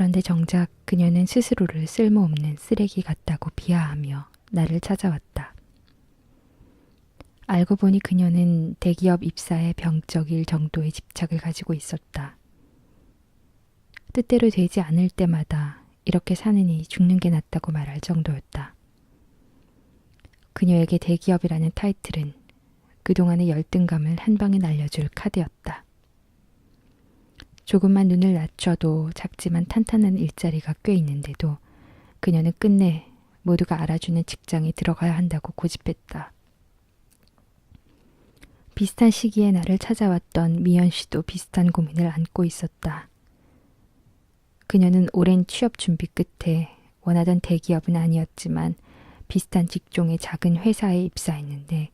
그런데 정작 그녀는 스스로를 쓸모없는 쓰레기 같다고 비하하며 나를 찾아왔다. 알고 보니 그녀는 대기업 입사에 병적일 정도의 집착을 가지고 있었다. 뜻대로 되지 않을 때마다 이렇게 사느니 죽는 게 낫다고 말할 정도였다. 그녀에게 대기업이라는 타이틀은 그동안의 열등감을 한 방에 날려줄 카드였다. 조금만 눈을 낮춰도 작지만 탄탄한 일자리가 꽤 있는데도 그녀는 끝내 모두가 알아주는 직장에 들어가야 한다고 고집했다. 비슷한 시기에 나를 찾아왔던 미연 씨도 비슷한 고민을 안고 있었다. 그녀는 오랜 취업 준비 끝에 원하던 대기업은 아니었지만 비슷한 직종의 작은 회사에 입사했는데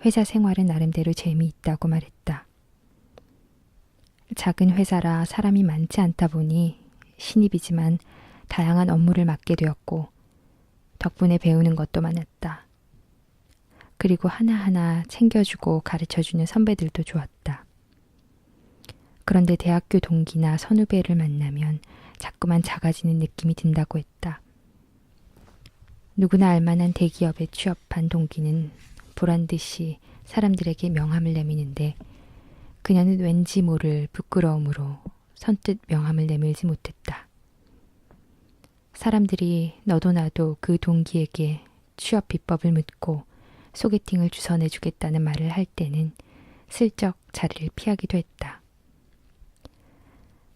회사 생활은 나름대로 재미있다고 말했다. 작은 회사라 사람이 많지 않다 보니 신입이지만 다양한 업무를 맡게 되었고 덕분에 배우는 것도 많았다. 그리고 하나하나 챙겨주고 가르쳐주는 선배들도 좋았다. 그런데 대학교 동기나 선후배를 만나면 자꾸만 작아지는 느낌이 든다고 했다. 누구나 알만한 대기업에 취업한 동기는 보란듯이 사람들에게 명함을 내미는데 그녀는 왠지 모를 부끄러움으로 선뜻 명함을 내밀지 못했다. 사람들이 너도 나도 그 동기에게 취업 비법을 묻고 소개팅을 주선해주겠다는 말을 할 때는 슬쩍 자리를 피하기도 했다.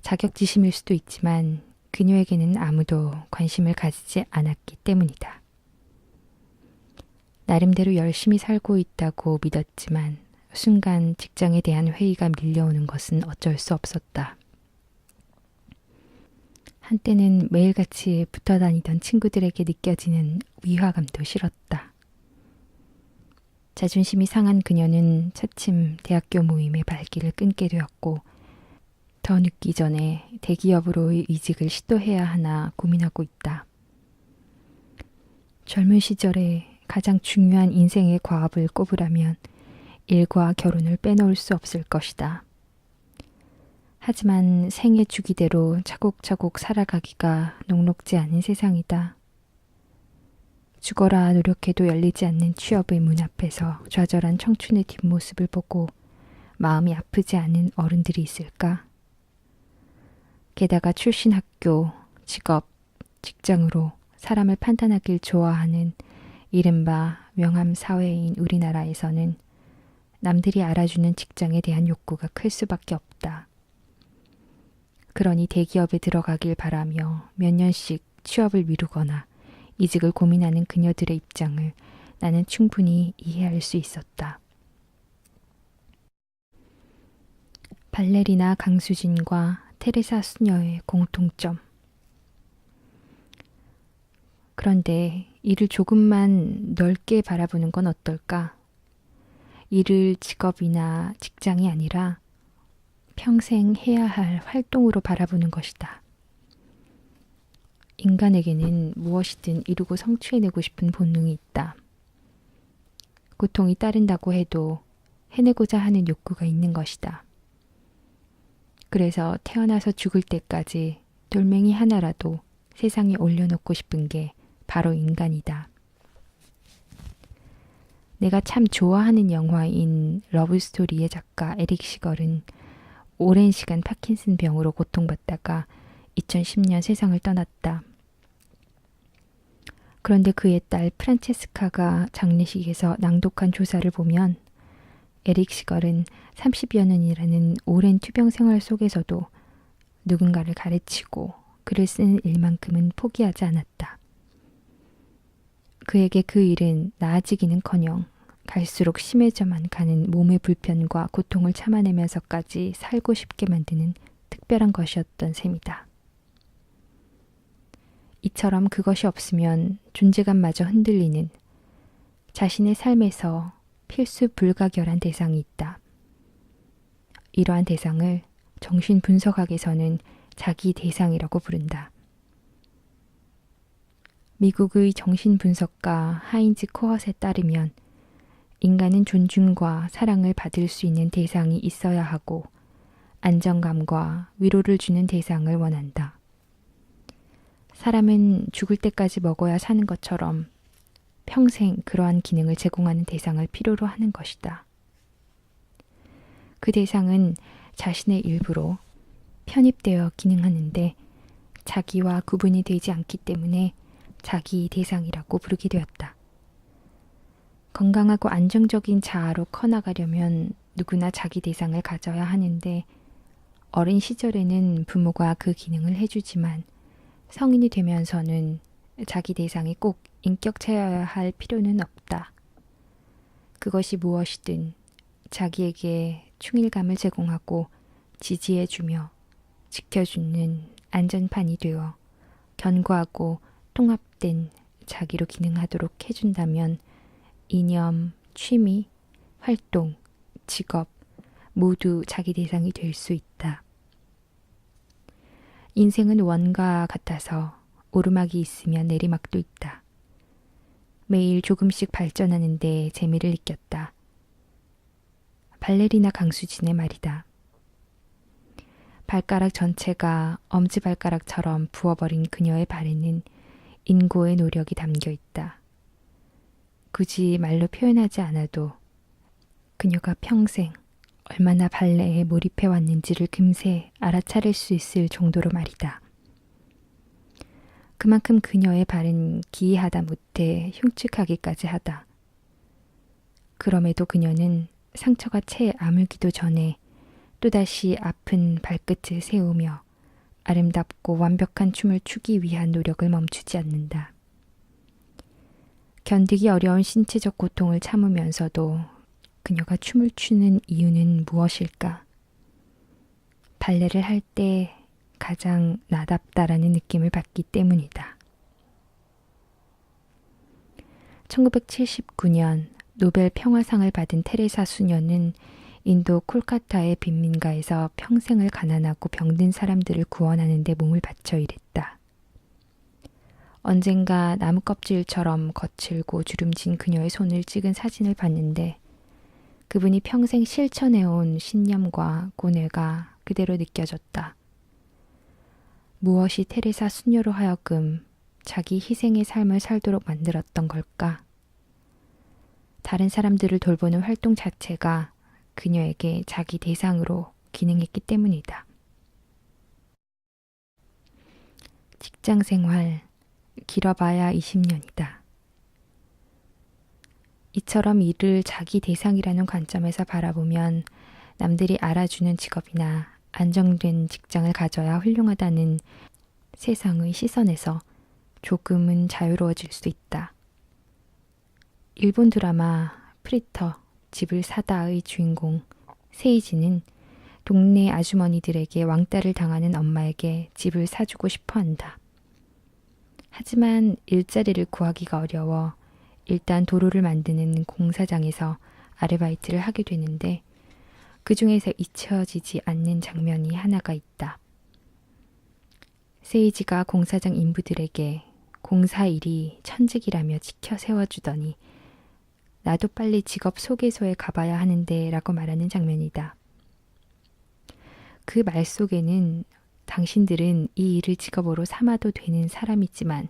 자격지심일 수도 있지만 그녀에게는 아무도 관심을 가지지 않았기 때문이다. 나름대로 열심히 살고 있다고 믿었지만 순간 직장에 대한 회의가 밀려오는 것은 어쩔 수 없었다. 한때는 매일같이 붙어 다니던 친구들에게 느껴지는 위화감도 싫었다. 자존심이 상한 그녀는 차츰 대학교 모임의 발길을 끊게 되었고 더 늦기 전에 대기업으로의 이직을 시도해야 하나 고민하고 있다. 젊은 시절에 가장 중요한 인생의 과업을 꼽으라면 일과 결혼을 빼놓을 수 없을 것이다. 하지만 생애 주기대로 차곡차곡 살아가기가 녹록지 않은 세상이다. 죽어라 노력해도 열리지 않는 취업의 문 앞에서 좌절한 청춘의 뒷모습을 보고 마음이 아프지 않은 어른들이 있을까? 게다가 출신 학교, 직업, 직장으로 사람을 판단하길 좋아하는 이른바 명함 사회인 우리나라에서는 남들이 알아주는 직장에 대한 욕구가 클 수밖에 없다. 그러니 대기업에 들어가길 바라며 몇 년씩 취업을 미루거나 이직을 고민하는 그녀들의 입장을 나는 충분히 이해할 수 있었다. 발레리나 강수진과 테레사 수녀의 공통점. 그런데 이를 조금만 넓게 바라보는 건 어떨까? 이를 직업이나 직장이 아니라 평생 해야 할 활동으로 바라보는 것이다. 인간에게는 무엇이든 이루고 성취해내고 싶은 본능이 있다. 고통이 따른다고 해도 해내고자 하는 욕구가 있는 것이다. 그래서 태어나서 죽을 때까지 돌멩이 하나라도 세상에 올려놓고 싶은 게 바로 인간이다. 내가 참 좋아하는 영화인 러브스토리의 작가 에릭 시걸은 오랜 시간 파킨슨 병으로 고통받다가 2010년 세상을 떠났다. 그런데 그의 딸 프란체스카가 장례식에서 낭독한 조사를 보면 에릭 시걸은 30여 년이라는 오랜 투병 생활 속에서도 누군가를 가르치고 글을 쓰는 일만큼은 포기하지 않았다. 그에게 그 일은 나아지기는커녕 갈수록 심해져만 가는 몸의 불편과 고통을 참아내면서까지 살고 싶게 만드는 특별한 것이었던 셈이다. 이처럼 그것이 없으면 존재감마저 흔들리는 자신의 삶에서 필수 불가결한 대상이 있다. 이러한 대상을 정신분석학에서는 자기 대상이라고 부른다. 미국의 정신분석가 하인즈 코헛에 따르면 인간은 존중과 사랑을 받을 수 있는 대상이 있어야 하고 안정감과 위로를 주는 대상을 원한다. 사람은 죽을 때까지 먹어야 사는 것처럼 평생 그러한 기능을 제공하는 대상을 필요로 하는 것이다. 그 대상은 자신의 일부로 편입되어 기능하는데 자기와 구분이 되지 않기 때문에 자기 대상이라고 부르게 되었다. 건강하고 안정적인 자아로 커나가려면 누구나 자기 대상을 가져야 하는데 어린 시절에는 부모가 그 기능을 해주지만 성인이 되면서는 자기 대상이 꼭 인격체여야 할 필요는 없다. 그것이 무엇이든 자기에게 충일감을 제공하고 지지해주며 지켜주는 안전판이 되어 견고하고 통합된 자기로 기능하도록 해준다면 이념, 취미, 활동, 직업 모두 자기 대상이 될 수 있다. 인생은 원과 같아서 오르막이 있으면 내리막도 있다. 매일 조금씩 발전하는데 재미를 느꼈다. 발레리나 강수진의 말이다. 발가락 전체가 엄지발가락처럼 부어버린 그녀의 발에는 인고의 노력이 담겨 있다. 굳이 말로 표현하지 않아도 그녀가 평생 얼마나 발레에 몰입해 왔는지를 금세 알아차릴 수 있을 정도로 말이다. 그만큼 그녀의 발은 기이하다 못해 흉측하기까지 하다. 그럼에도 그녀는 상처가 채 아물기도 전에 또다시 아픈 발끝을 세우며 아름답고 완벽한 춤을 추기 위한 노력을 멈추지 않는다. 견디기 어려운 신체적 고통을 참으면서도 그녀가 춤을 추는 이유는 무엇일까? 발레를 할 때 가장 나답다라는 느낌을 받기 때문이다. 1979년 노벨 평화상을 받은 테레사 수녀는 인도 콜카타의 빈민가에서 평생을 가난하고 병든 사람들을 구원하는 데 몸을 바쳐 일했다. 언젠가 나무 껍질처럼 거칠고 주름진 그녀의 손을 찍은 사진을 봤는데 그분이 평생 실천해온 신념과 고뇌가 그대로 느껴졌다. 무엇이 테레사 수녀로 하여금 자기 희생의 삶을 살도록 만들었던 걸까? 다른 사람들을 돌보는 활동 자체가 그녀에게 자기 대상으로 기능했기 때문이다. 직장 생활, 길어봐야 20년이다. 이처럼 일을 자기 대상이라는 관점에서 바라보면 남들이 알아주는 직업이나 안정된 직장을 가져야 훌륭하다는 세상의 시선에서 조금은 자유로워질 수 있다. 일본 드라마 프리터, 집을 사다의 주인공 세이지는 동네 아주머니들에게 왕따를 당하는 엄마에게 집을 사주고 싶어 한다. 하지만 일자리를 구하기가 어려워 일단 도로를 만드는 공사장에서 아르바이트를 하게 되는데 그 중에서 잊혀지지 않는 장면이 하나가 있다. 세이지가 공사장 인부들에게 공사 일이 천직이라며 지켜 세워주더니 나도 빨리 직업 소개소에 가봐야 하는데 라고 말하는 장면이다. 그 말 속에는 당신들은 이 일을 직업으로 삼아도 되는 사람이지만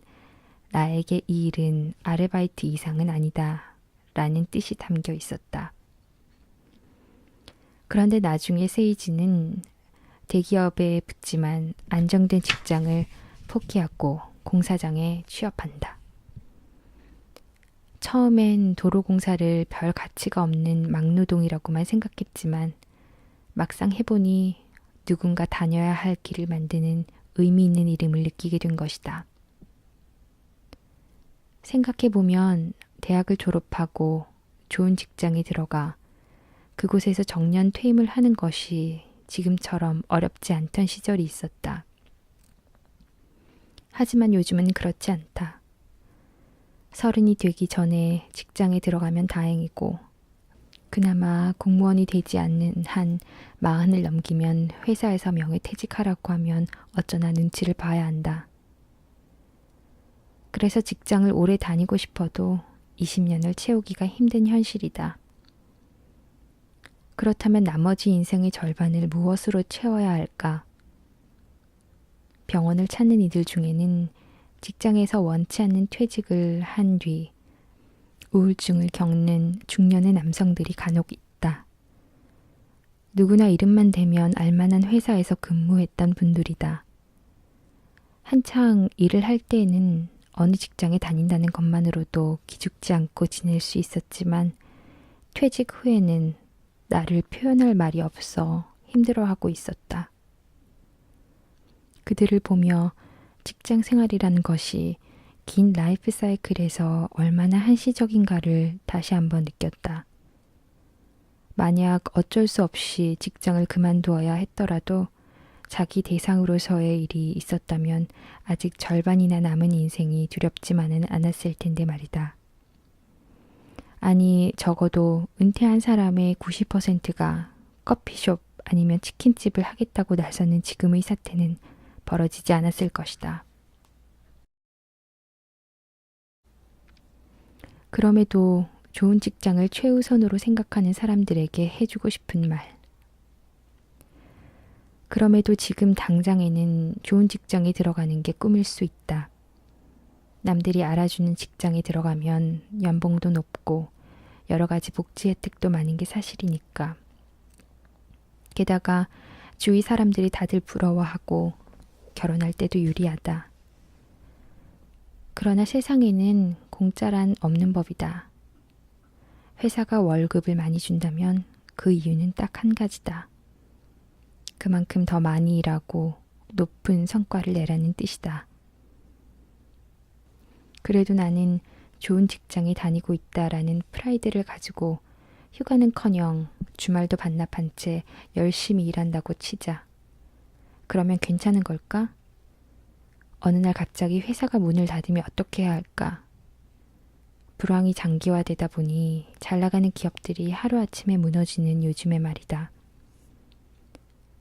나에게 이 일은 아르바이트 이상은 아니다 라는 뜻이 담겨 있었다. 그런데 나중에 세이지는 대기업에 붙지만 안정된 직장을 포기하고 공사장에 취업한다. 처음엔 도로공사를 별 가치가 없는 막노동이라고만 생각했지만 막상 해보니 누군가 다녀야 할 길을 만드는 의미 있는 이름을 느끼게 된 것이다. 생각해보면 대학을 졸업하고 좋은 직장에 들어가 그곳에서 정년 퇴임을 하는 것이 지금처럼 어렵지 않던 시절이 있었다. 하지만 요즘은 그렇지 않다. 30이 되기 전에 직장에 들어가면 다행이고 그나마 공무원이 되지 않는 한 40을 넘기면 회사에서 명예퇴직하라고 하면 어쩌나 눈치를 봐야 한다. 그래서 직장을 오래 다니고 싶어도 20년을 채우기가 힘든 현실이다. 그렇다면 나머지 인생의 절반을 무엇으로 채워야 할까? 병원을 찾는 이들 중에는 직장에서 원치 않는 퇴직을 한 뒤 우울증을 겪는 중년의 남성들이 간혹 있다. 누구나 이름만 대면 알만한 회사에서 근무했던 분들이다. 한창 일을 할 때에는 어느 직장에 다닌다는 것만으로도 기죽지 않고 지낼 수 있었지만 퇴직 후에는 나를 표현할 말이 없어 힘들어하고 있었다. 그들을 보며 직장 생활이라는 것이 긴 라이프 사이클에서 얼마나 한시적인가를 다시 한번 느꼈다. 만약 어쩔 수 없이 직장을 그만두어야 했더라도 자기 대상으로서의 일이 있었다면 아직 절반이나 남은 인생이 두렵지만은 않았을 텐데 말이다. 아니, 적어도 은퇴한 사람의 90%가 커피숍 아니면 치킨집을 하겠다고 나서는 지금의 사태는 벌어지지 않았을 것이다. 그럼에도 좋은 직장을 최우선으로 생각하는 사람들에게 해주고 싶은 말. 그럼에도 지금 당장에는 좋은 직장에 들어가는 게 꿈일 수 있다. 남들이 알아주는 직장에 들어가면 연봉도 높고 여러 가지 복지 혜택도 많은 게 사실이니까. 게다가 주위 사람들이 다들 부러워하고 결혼할 때도 유리하다. 그러나 세상에는 공짜란 없는 법이다. 회사가 월급을 많이 준다면 그 이유는 딱 한 가지다. 그만큼 더 많이 일하고 높은 성과를 내라는 뜻이다. 그래도 나는 좋은 직장에 다니고 있다라는 프라이드를 가지고 휴가는커녕 주말도 반납한 채 열심히 일한다고 치자. 그러면 괜찮은 걸까? 어느 날 갑자기 회사가 문을 닫으면 어떻게 해야 할까? 불황이 장기화되다 보니 잘 나가는 기업들이 하루아침에 무너지는 요즘의 말이다.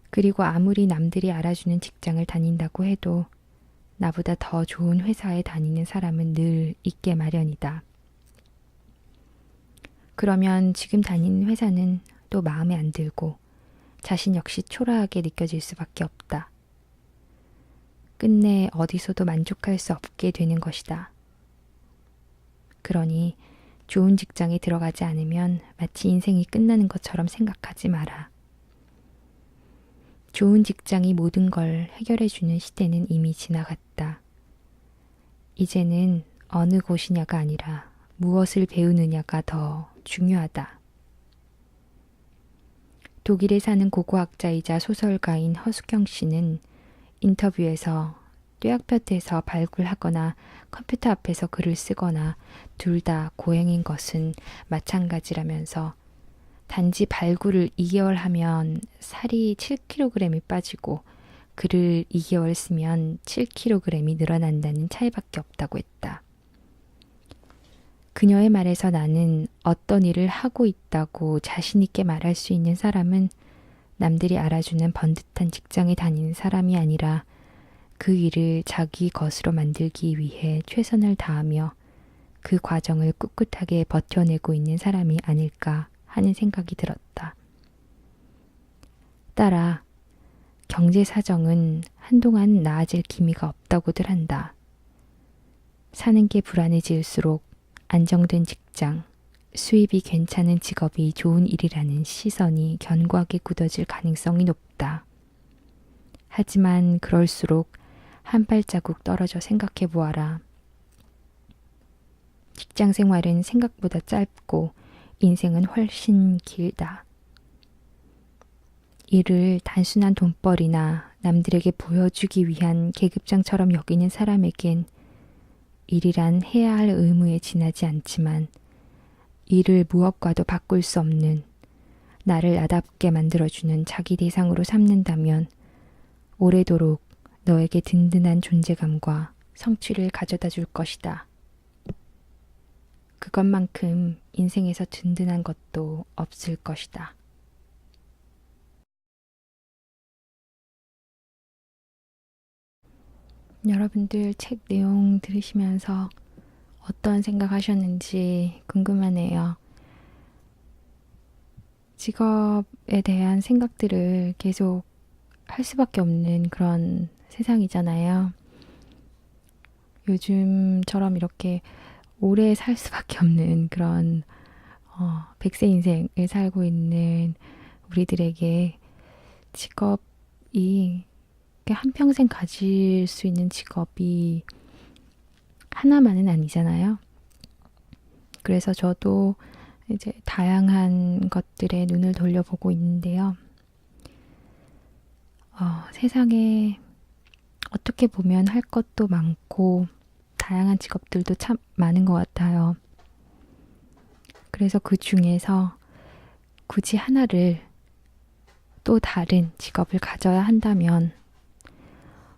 그리고 아무리 남들이 알아주는 직장을 다닌다고 해도 나보다 더 좋은 회사에 다니는 사람은 늘 있게 마련이다. 그러면 지금 다니는 회사는 또 마음에 안 들고 자신 역시 초라하게 느껴질 수밖에 없다. 끝내 어디서도 만족할 수 없게 되는 것이다. 그러니 좋은 직장에 들어가지 않으면 마치 인생이 끝나는 것처럼 생각하지 마라. 좋은 직장이 모든 걸 해결해주는 시대는 이미 지나갔다. 이제는 어느 곳이냐가 아니라 무엇을 배우느냐가 더 중요하다. 독일에 사는 고고학자이자 소설가인 허수경 씨는 인터뷰에서 뙤약볕에서 발굴하거나 컴퓨터 앞에서 글을 쓰거나 둘 다 고행인 것은 마찬가지라면서 단지 발굴을 2개월 하면 살이 7kg이 빠지고 글을 2개월 쓰면 7kg이 늘어난다는 차이밖에 없다고 했다. 그녀의 말에서 나는 어떤 일을 하고 있다고 자신 있게 말할 수 있는 사람은 남들이 알아주는 번듯한 직장에 다니는 사람이 아니라 그 일을 자기 것으로 만들기 위해 최선을 다하며 그 과정을 꿋꿋하게 버텨내고 있는 사람이 아닐까 하는 생각이 들었다. 따라 경제 사정은 한동안 나아질 기미가 없다고들 한다. 사는 게 불안해질수록 안정된 직장, 수입이 괜찮은 직업이 좋은 일이라는 시선이 견고하게 굳어질 가능성이 높다. 하지만 그럴수록 한 발자국 떨어져 생각해 보아라. 직장 생활은 생각보다 짧고 인생은 훨씬 길다. 이를 단순한 돈벌이나 남들에게 보여주기 위한 계급장처럼 여기는 사람에겐 일이란 해야 할 의무에 지나지 않지만 이를 무엇과도 바꿀 수 없는 나를 나답게 만들어주는 자기 대상으로 삼는다면 오래도록 너에게 든든한 존재감과 성취를 가져다 줄 것이다. 그것만큼 인생에서 든든한 것도 없을 것이다. 여러분들 책 내용 들으시면서 어떤 생각하셨는지 궁금하네요. 직업에 대한 생각들을 계속 할 수밖에 없는 그런 세상이잖아요. 요즘처럼 이렇게 오래 살 수밖에 없는 그런 100세 인생을 살고 있는 우리들에게 직업이 한평생 가질 수 있는 직업이 하나만은 아니잖아요. 그래서 저도 이제 다양한 것들에 눈을 돌려보고 있는데요. 세상에 어떻게 보면 할 것도 많고 다양한 직업들도 참 많은 것 같아요. 그래서 그 중에서 굳이 하나를 또 다른 직업을 가져야 한다면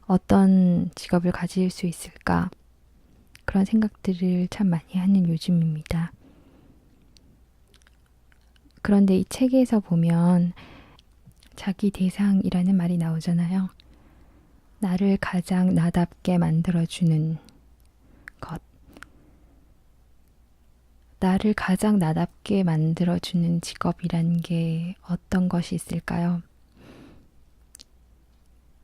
어떤 직업을 가질 수 있을까? 그런 생각들을 참 많이 하는 요즘입니다. 그런데 이 책에서 보면 자기 대상이라는 말이 나오잖아요. 나를 가장 나답게 만들어주는 것. 나를 가장 나답게 만들어주는 직업이란 게 어떤 것이 있을까요?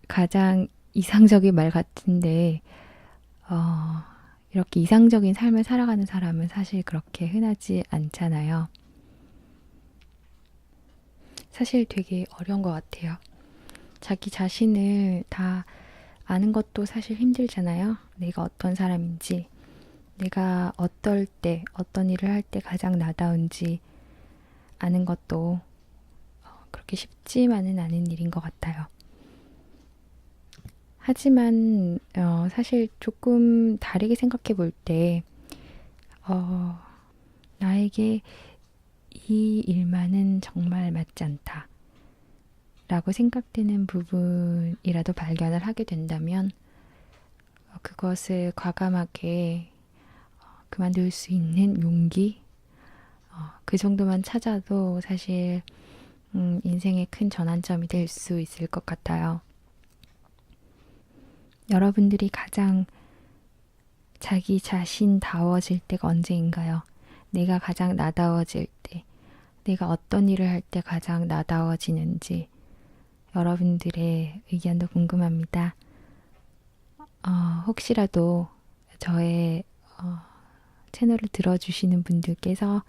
가장 이상적인 말 같은데, 이렇게 이상적인 삶을 살아가는 사람은 사실 그렇게 흔하지 않잖아요. 사실 되게 어려운 것 같아요. 자기 자신을 다 아는 것도 사실 힘들잖아요. 내가 어떤 사람인지, 내가 어떨 때, 어떤 일을 할 때 가장 나다운지 아는 것도 그렇게 쉽지만은 않은 일인 것 같아요. 하지만 사실 조금 다르게 생각해 볼 때, 어, 나에게 이 일만은 정말 맞지 않다. 라고 생각되는 부분이라도 발견을 하게 된다면, 그것을 과감하게 그만둘 수 있는 용기, 그 정도만 찾아도 사실 인생의 큰 전환점이 될 수 있을 것 같아요. 여러분들이 가장 자기 자신다워질 때가 언제인가요? 내가 가장 나다워질 때, 내가 어떤 일을 할 때 가장 나다워지는지 여러분들의 의견도 궁금합니다. 혹시라도 저의 채널을 들어주시는 분들께서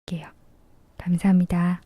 부탁드릴게요. 감사합니다.